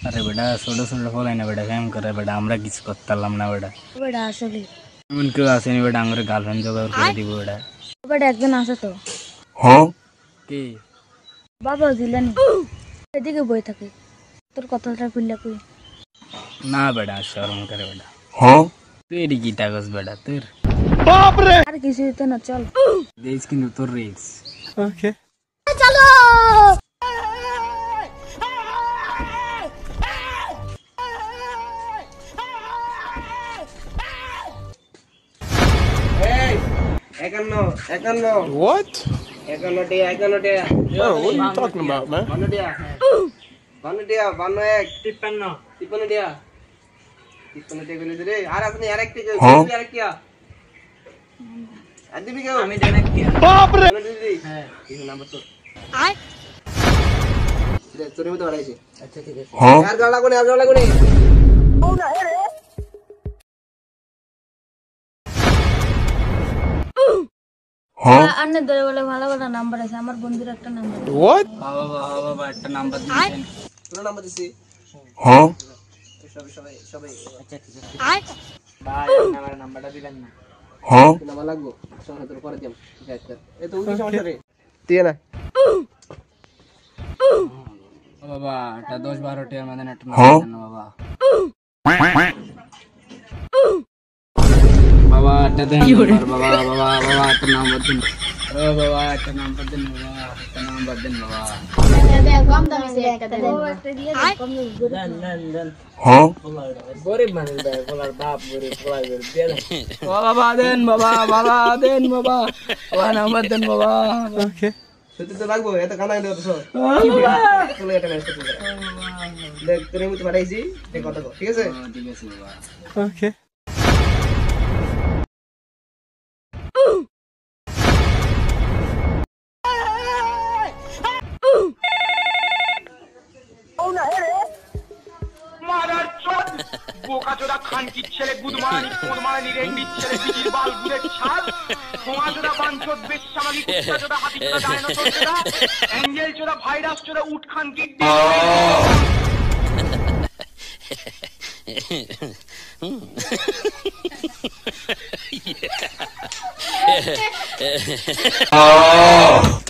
আরে বেটা ছোট ছোট ফলাই না বেটা কেমন করে বেটা আমরা কিছু করতে পারলাম না বেটা বেটা আসলে এমন কেউ আসেনি বেটা আমার গার্লফ্রেন্ড জোগাড় করে দিব বেটা বেটা একজন আছে তো কি বাবা দিলেনি এদিকে বই থাকে তোর কথাটা খুললে কই না বেটা শরম করে বেটা তুই এটি কি টাকস বেটা তোর আর কিছু দিতে না চল দেশ কিন্তু তোর রিক্স চলো একান্ন একান্ন What? 51 51 টাকা Bro, what are you talking about, man? 52 টাকা 52 টাকা 51 53 53 টাকা 53 টাকা বলে রে আর আপনি আরেক টাকা আরেক টাকা আর দিবি কেউ আমি জানি কি বাপ রে দিদি হ্যাঁ এই নাম্বার তো আয় রে তোরে মতো বাড়াইছে আচ্ছা ঠিক আছে আর গালা কোনে আর গালা কোনে আন্নে ধরে বলে ভালো ভালো নাম্বার আছে আমার বন্ধুর একটা নাম্বার What? বাবা বাবা বাবা একটা নাম্বার দিয়েছেন তোর নাম্বার দিছি সবাই সবাই সবাই আচ্ছা ঠিক আছে আয় ভাই আমার নাম্বারটা দিলেন না কি নাম্বার লাগবো সময় তোর পরে দিম ঠিক আছে এই তো উনি সমস্যা রে দিয়ে না ও বাবা এটা 10-12 টাকার মধ্যে একটা নাম্বার দেন না বাবা বাবা একটা দেন বাবা বাবা বাবা একটা নাম্বার দিন ও বাবা একটা নাম্বার দিন বাবা একটা নাম্বার দিন বাবা কম দামে একটা দিয়ে কম দেন দেন দেন গরিব মানুষ ভাই বলার বাপ গরিব বলাই গরিব দিয়ে দেন ও বাবা দেন বাবা বাবা দেন বাবা বাবা নাম্বার দেন বাবা Okay. সত্যি তো লাগবো এত কানা দেব তো চলে এটা মেসেজ করে দেখ তোরে মতো বাড়াইছি দেখ কথা ঠিক আছে ঠিক আছে বাবা Okay. বোকাচোদা খানকির ছেলে গুদমানি কোদমানি রেন্ডির ছেলে বিচির বাল গুড়ের ছাল সোমাচোদা বাঞ্চোদ বেশ্যামাগি কুত্তাচোদা হাতিচোদা ডাইনোসরচোদা অ্যাঞ্জেল চোদা ভাইরাস চোদা উট খানকির Oh!